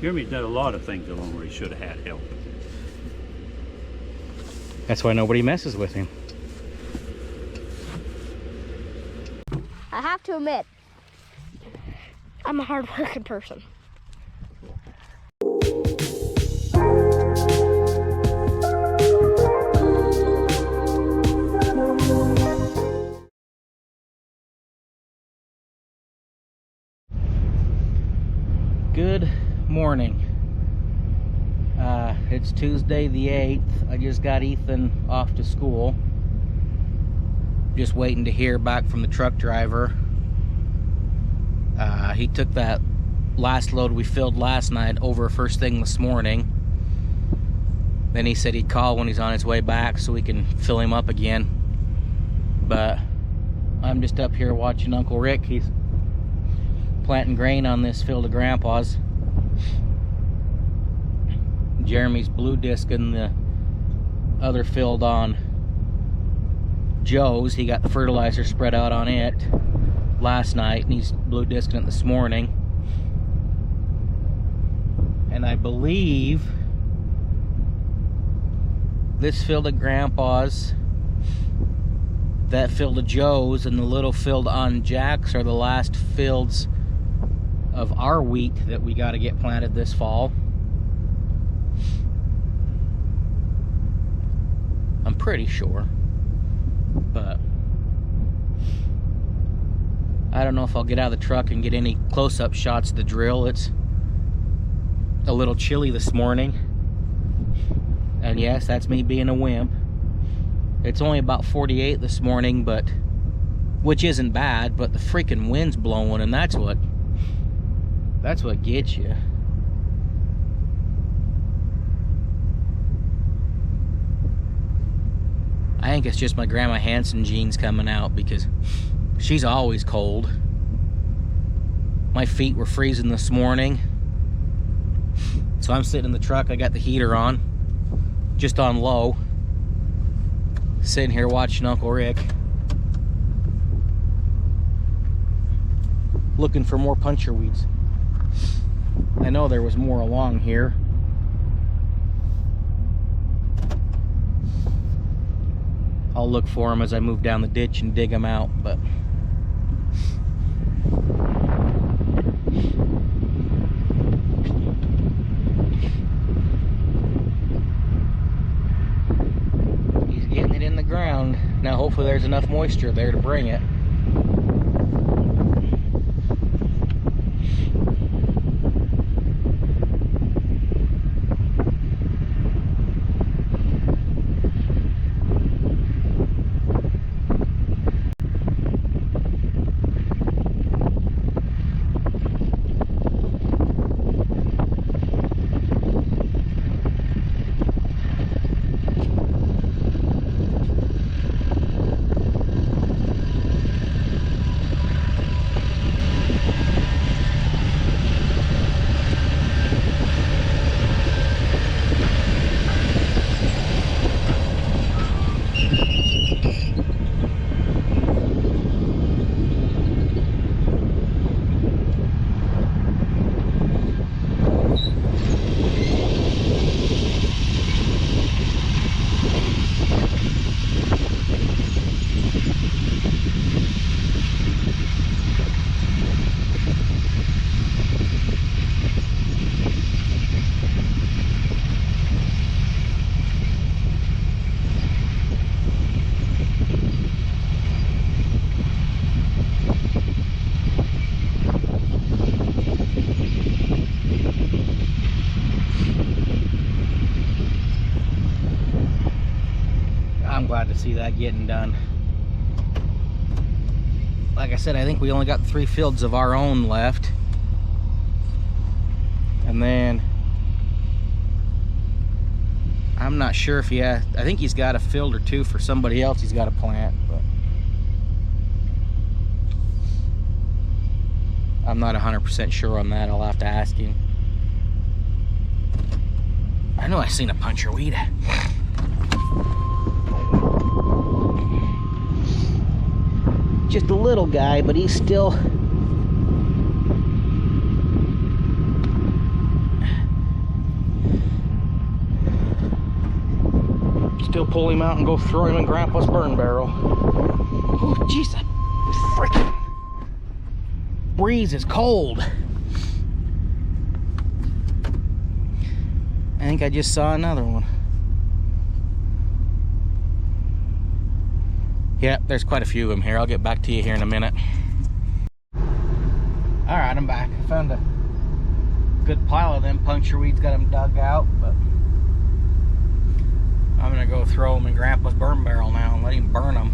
Jeremy's done a lot of things along where he should have had help. That's why nobody messes with him. I have to admit, I'm a hard-working person. Good morning. It's Tuesday the 8th. I just got Ethan off to school. Just waiting to hear back from the truck driver. He took that last load we filled last night over first thing this morning. Then he said he'd call when he's on his way back so we can fill him up again. But I'm just up here watching Uncle Rick. He's planting grain on this field of Grandpa's. Jeremy's blue discing the other field on Joe's. He got the fertilizer spread out on it last night, and he's blue discing it this morning. And I believe this field of Grandpa's, that field of Joe's, and the little field on Jack's are the last fields of our wheat that we got to get planted this fall. I'm pretty sure, but I don't know if I'll get out of the truck and get any close-up shots of the drill. It's a little chilly this morning, and yes, that's me being a wimp. It's only about 48 this morning, but which isn't bad, but the freaking wind's blowing, and that's what gets you. I think it's just my Grandma Hanson genes coming out, because she's always cold. My feet were freezing this morning, so I'm sitting in the truck. I got the heater on, just on low, sitting here watching Uncle Rick, looking for more puncture weeds. I know there was more along here. I'll look for them as I move down the ditch and dig them out, but he's getting it in the ground. Now hopefully there's enough moisture there to bring it. I'm glad to see that getting done. Like I said, I think we only got 3 fields of our own left. And then I'm not sure if I think he's got a field or 2 for somebody else he's got to plant, but I'm not 100% sure on that. I'll have to ask him. I know I seen a puncher weed. Just a little guy, but he's still still pull him out and go throw him in Grandpa's burn barrel. Oh, jeez, that freaking breeze is cold. I think I just saw another one. Yep, there's quite a few of them here. I'll get back to you here in a minute. All right, I'm back. I found a good pile of them. Puncture weeds got them dug out, but I'm gonna go throw them in Grandpa's burn barrel now and let him burn them.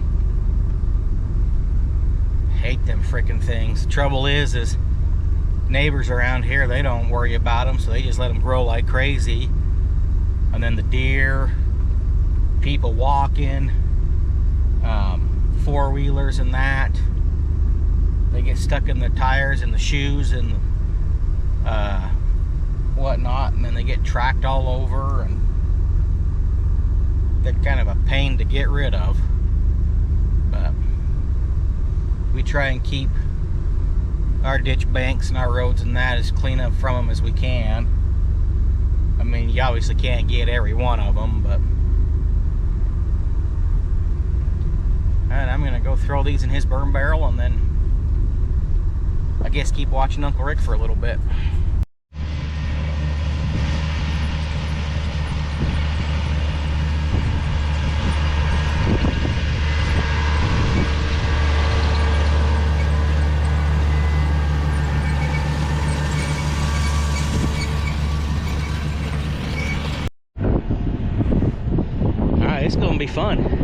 Hate them freaking things. The trouble is neighbors around here, they don't worry about them, so they just let them grow like crazy. And then the deer, people walking, four-wheelers and that, they get stuck in the tires and the shoes and whatnot, and then they get tracked all over, and they're kind of a pain to get rid of. But we try and keep our ditch banks and our roads and that as clean up from them as we can. I mean, you obviously can't get every one of them, but and I'm gonna go throw these in his burn barrel, and then I guess keep watching Uncle Rick for a little bit. All right, it's gonna be fun.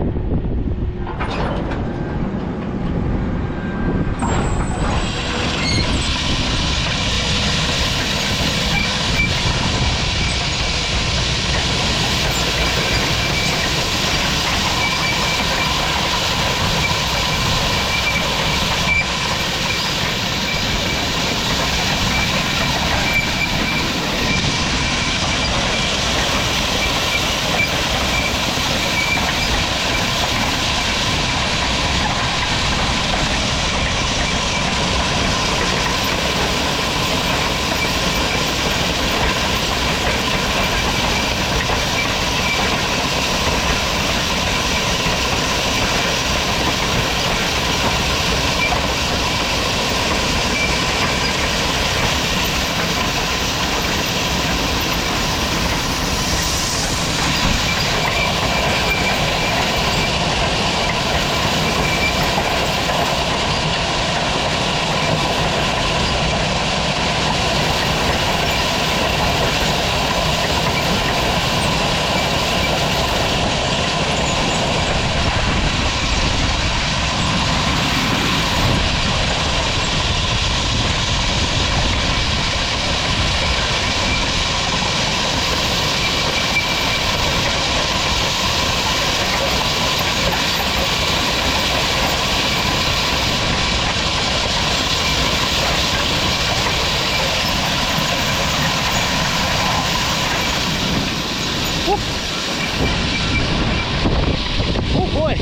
Oh boy,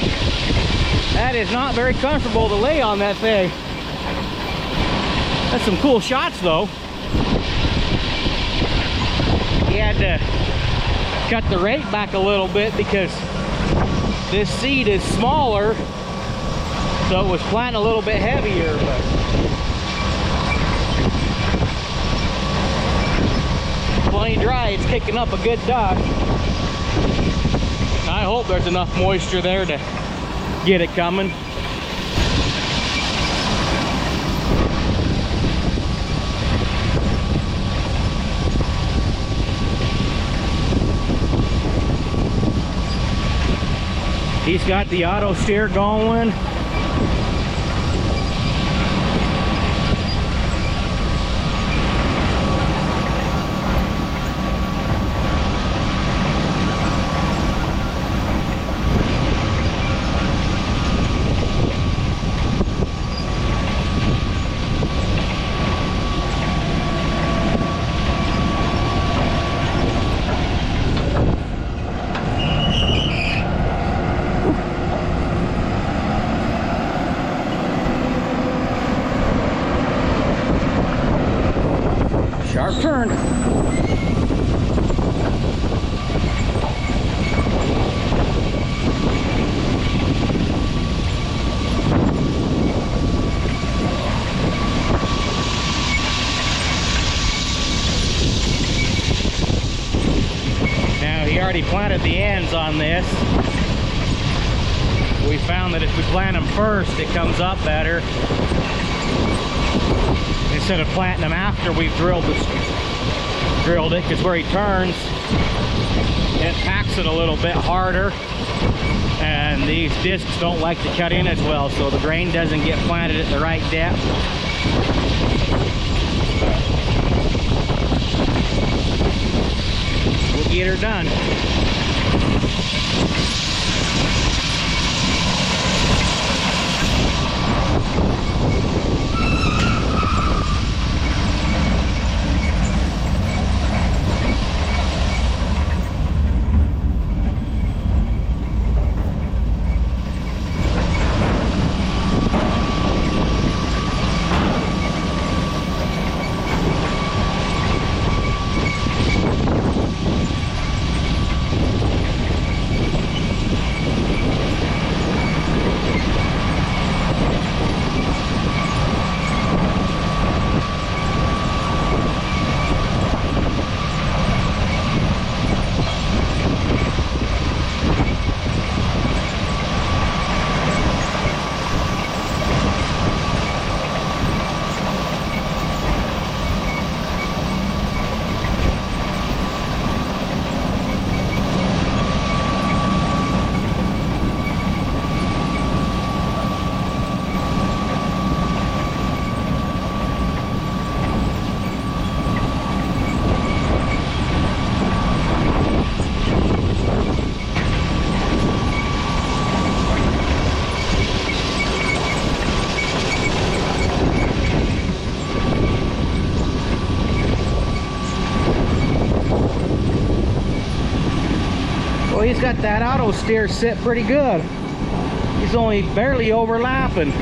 that is not very comfortable to lay on that thing. That's some cool shots though. He had to cut the rate back a little bit because this seed is smaller, so it was planting a little bit heavier. But plenty dry, it's kicking up a good duck. I hope there's enough moisture there to get it coming. He's got the auto steer going. Sharp turn. already planted the ends on this. We found that if we plant them first, it comes up better. Instead of planting them after we've drilled it, because where he turns, it packs it a little bit harder. And these discs don't like to cut in as well, so the grain doesn't get planted at the right depth. We'll get her done. He's got that auto steer set pretty good. He's only barely overlapping.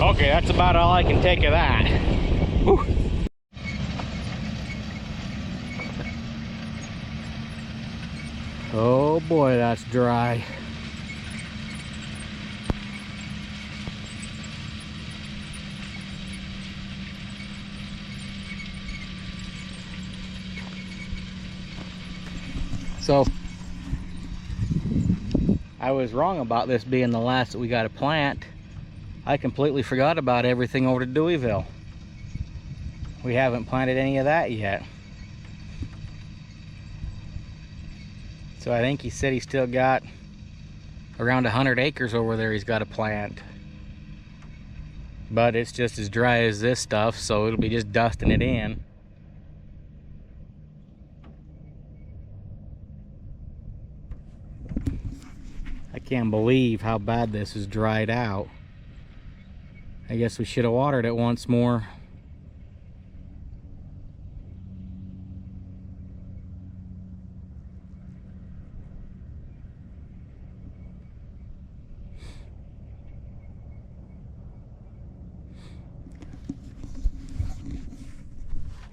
Okay, that's about all I can take of that. Whew. Oh boy, that's dry. So, I was wrong about this being the last that we got to plant. I completely forgot about everything over to Deweyville. We haven't planted any of that yet. So I think he said he's still got around 100 acres over there he's got to plant. But it's just as dry as this stuff, so it'll be just dusting it in. I can't believe how bad this is dried out. I guess we should have watered it once more.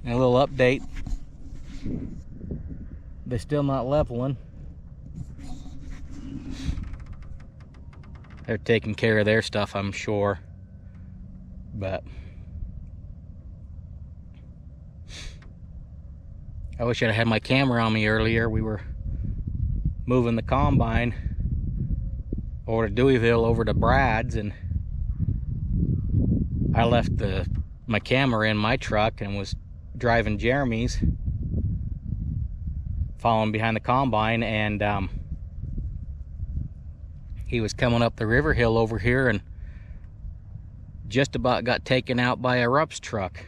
And a little update. They're still not leveling. They're taking care of their stuff, I'm sure. But I wish I'd had my camera on me earlier. We were moving the combine over to Deweyville, over to Brad's, and I left my camera in my truck and was driving Jeremy's, following behind the combine, and he was coming up the river hill over here, and just about got taken out by a Rupp's truck.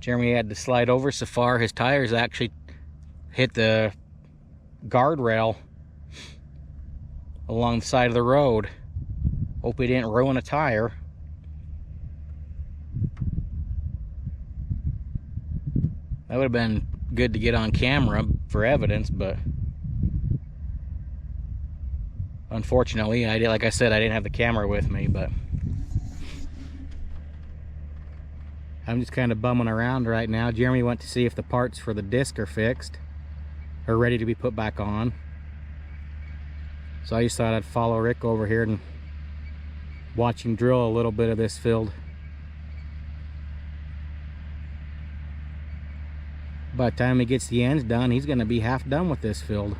Jeremy had to slide over so far, his tires actually hit the guardrail along the side of the road. Hope he didn't ruin a tire. That would have been good to get on camera for evidence, but unfortunately, like I said, I didn't have the camera with me, but I'm just kind of bumming around right now. Jeremy went to see if the parts for the disc are fixed, or ready to be put back on. So I just thought I'd follow Rick over here and watch him drill a little bit of this field. By the time he gets the ends done, he's going to be half done with this field.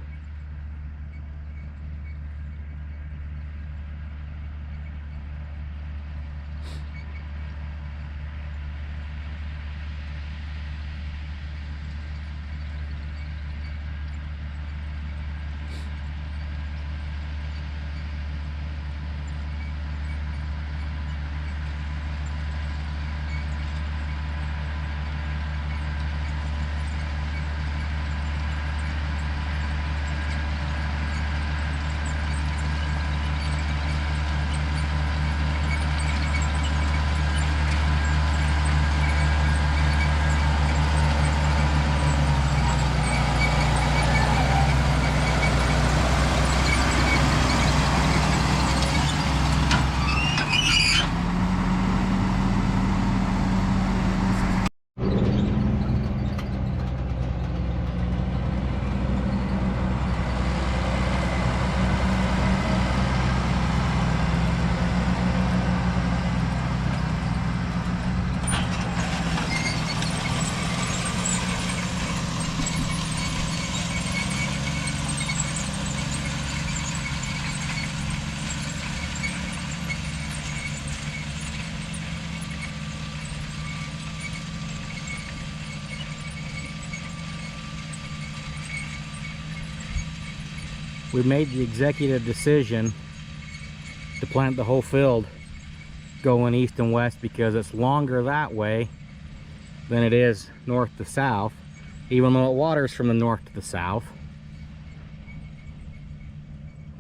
We made the executive decision to plant the whole field going east and west because it's longer that way than it is north to south, even though it waters from the north to the south.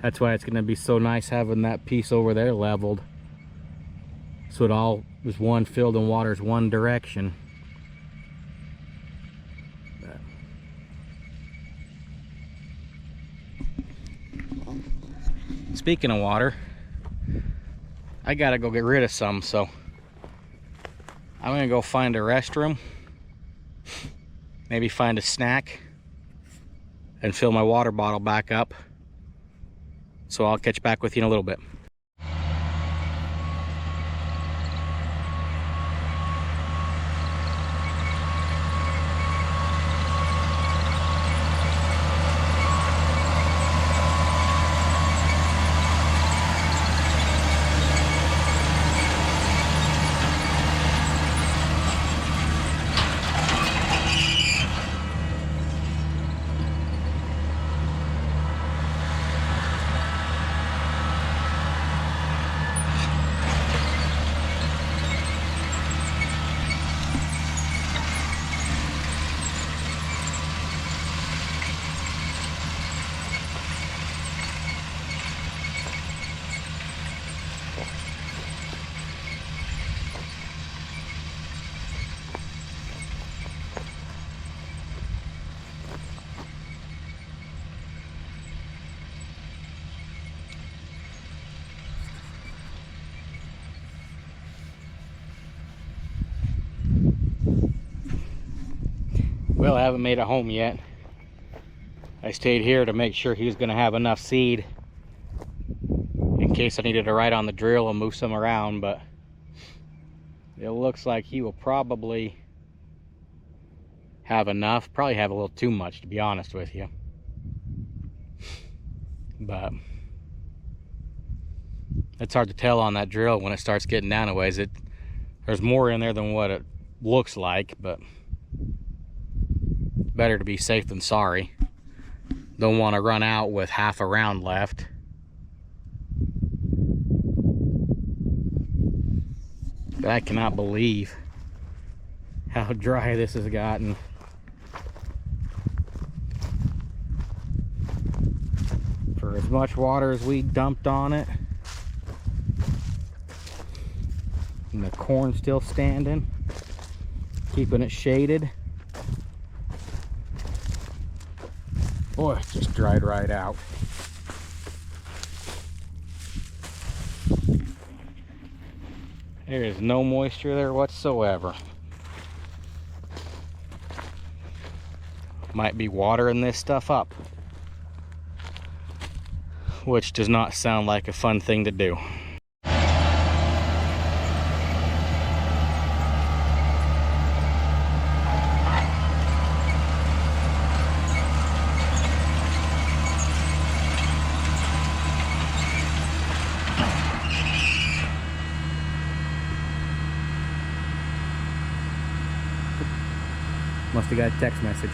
That's why it's going to be so nice having that piece over there leveled, so it all is one field and waters one direction. Speaking of water, I gotta go get rid of some, so I'm gonna go find a restroom, maybe find a snack, and fill my water bottle back up. So I'll catch back with you in a little bit. Well, I haven't made it home yet. I stayed here to make sure he was going to have enough seed in case I needed to ride on the drill and move some around, but it looks like he will probably have enough. Probably have a little too much, to be honest with you. But it's hard to tell on that drill when it starts getting down a ways. There's more in there than what it looks like, but better to be safe than sorry. Don't want to run out with half a round left. I cannot believe how dry this has gotten. For as much water as we dumped on it, and the corn's still standing, keeping it shaded. Boy, it just dried right out. There is no moisture there whatsoever. Might be watering this stuff up, which does not sound like a fun thing to do. Must have got a text message.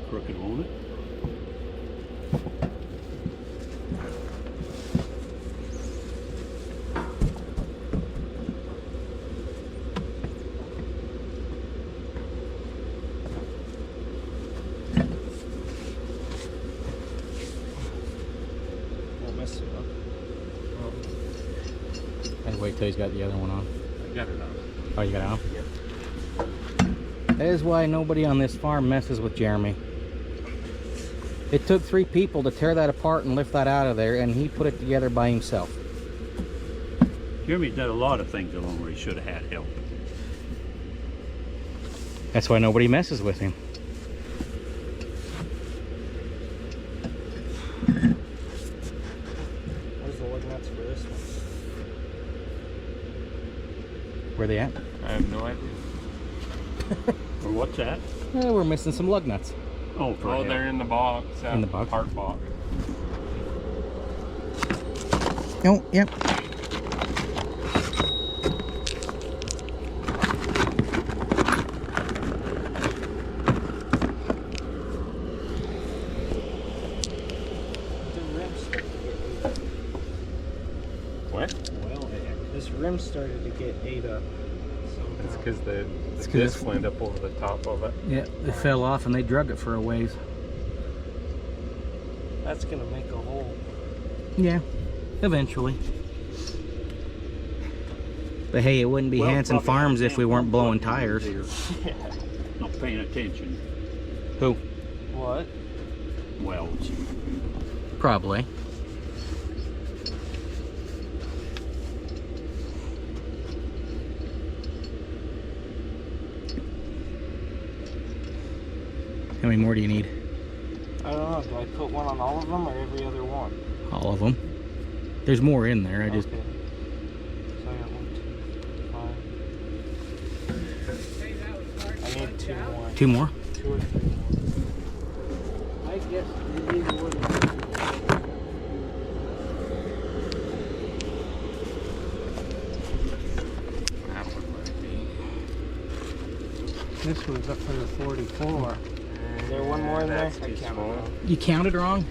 Crooked, won't it? Won't mess it up. I'd wait till he's got the other one on. I got it on. Oh, you got it on? Yep. That is why nobody on this farm messes with Jeremy. It took 3 people to tear that apart and lift that out of there, and he put it together by himself. Jeremy did a lot of things along where he should have had help. That's why nobody messes with him. Where's the lug nuts for this one? Where they at? I have no idea. Or what's that? We're missing some lug nuts. Oh, for Oh, help. they're in the box. In the box? Part box. Oh, yep. What? Well, this rim started to get ate up. It's because the 'cause disc it's- went up over the top of it. Yeah, it fell off and they drug it for a ways. That's gonna make a hole. Yeah, eventually. But hey, it wouldn't be Well, Hanson probably Farms if we weren't blowing probably tires. here. Not paying attention. Who? What? Wells. Probably. How many more do you need? I don't know. Do I put one on all of them or every other one? All of them. There's more in there. I just. Okay. So I got 1, 2, 5. I need 2 more. 2 more? 2 or 3 more. I guess either one. That one might be. This one's up for the 44. Is there one more in there? That's I too can't small. remember. You counted wrong?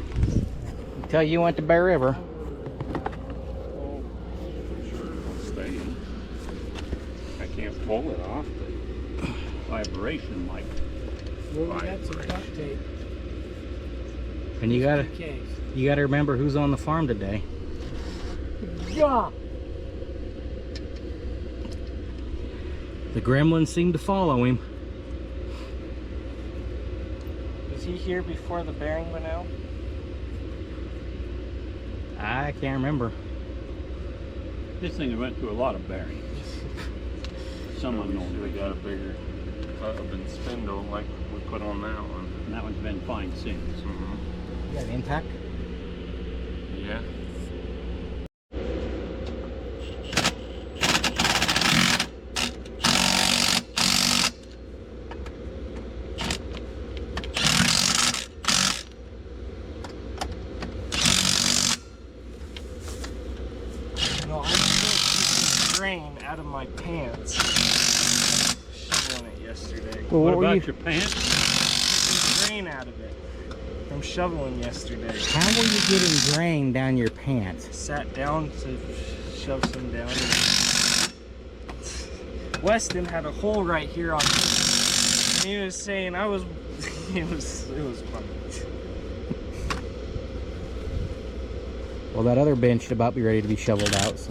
Until you went to Bear River. Sure it'll stay in. I can't pull it off, but vibration might. Well, we got some duct tape. And you gotta Case. remember who's on the farm today. Yeah. The gremlins seem to follow him. Was he here before the bearing went out? I can't remember. This thing went through a lot of bearings. Some unknown. We got a bigger hub and spindle like we put on that one. And that one's been fine since. Mm-hmm. You got it intact? Yeah. No, I'm still keeping grain out of my pants. Shoveling it yesterday. Well, What were about you? your pants? Keeping grain out of it. From shoveling yesterday. How were you getting grain down your pants? Sat down to shove some down. Weston had a hole right here on his. And he was saying I was it was funny. Well, that other bench should about be ready to be shoveled out. So.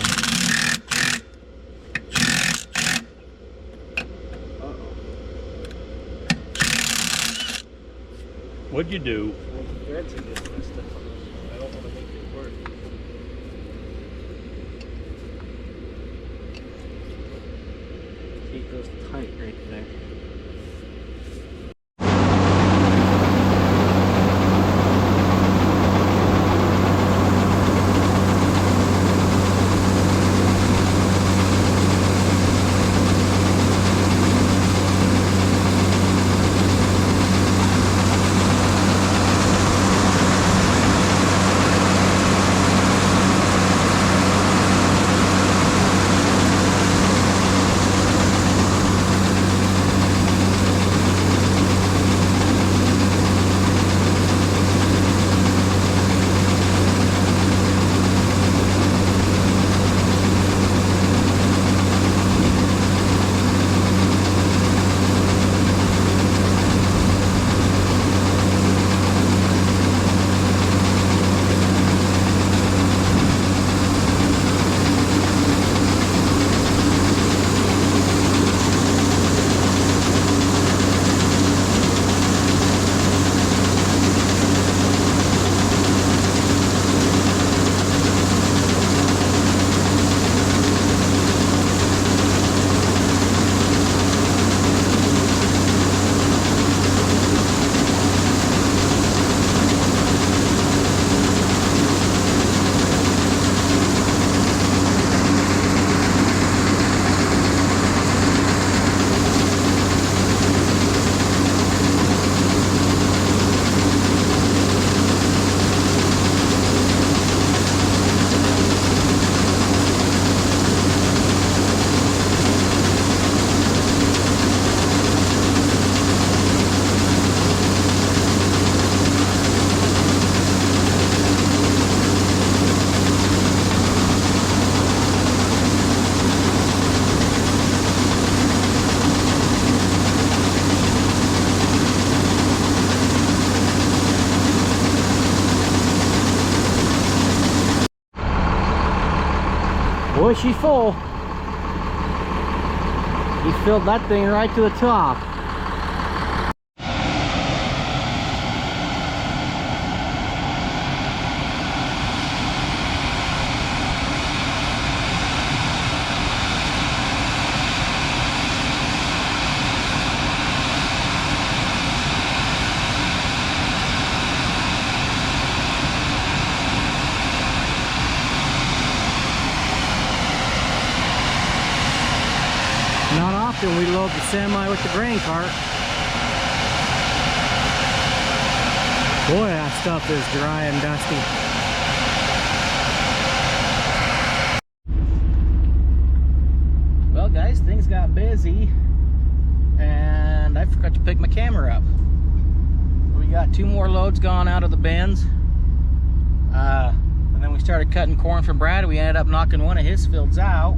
What'd you do? Well, the threads are just messed up on this. I don't want to make it work. It goes tight right there. Boy, she's full. He filled that thing right to the top. Not often we load the semi with the grain cart. Boy, that stuff is dry and dusty. Well guys, things got busy and I forgot to pick my camera up. We got 2 more loads gone out of the bins. And then we started cutting corn for Brad. We ended up knocking one of his fields out.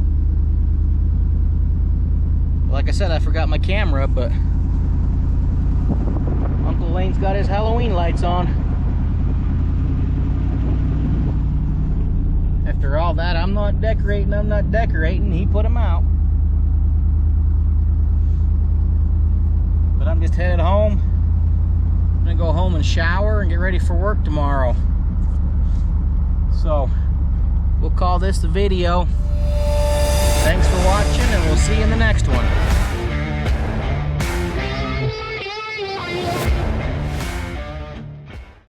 Like I said, I forgot my camera, but Uncle Lane's got his Halloween lights on. After all that, I'm not decorating, he put them out. But I'm just headed home. I'm gonna go home and shower and get ready for work tomorrow. So, we'll call this the video. Thanks for watching, and we'll see you in the next one.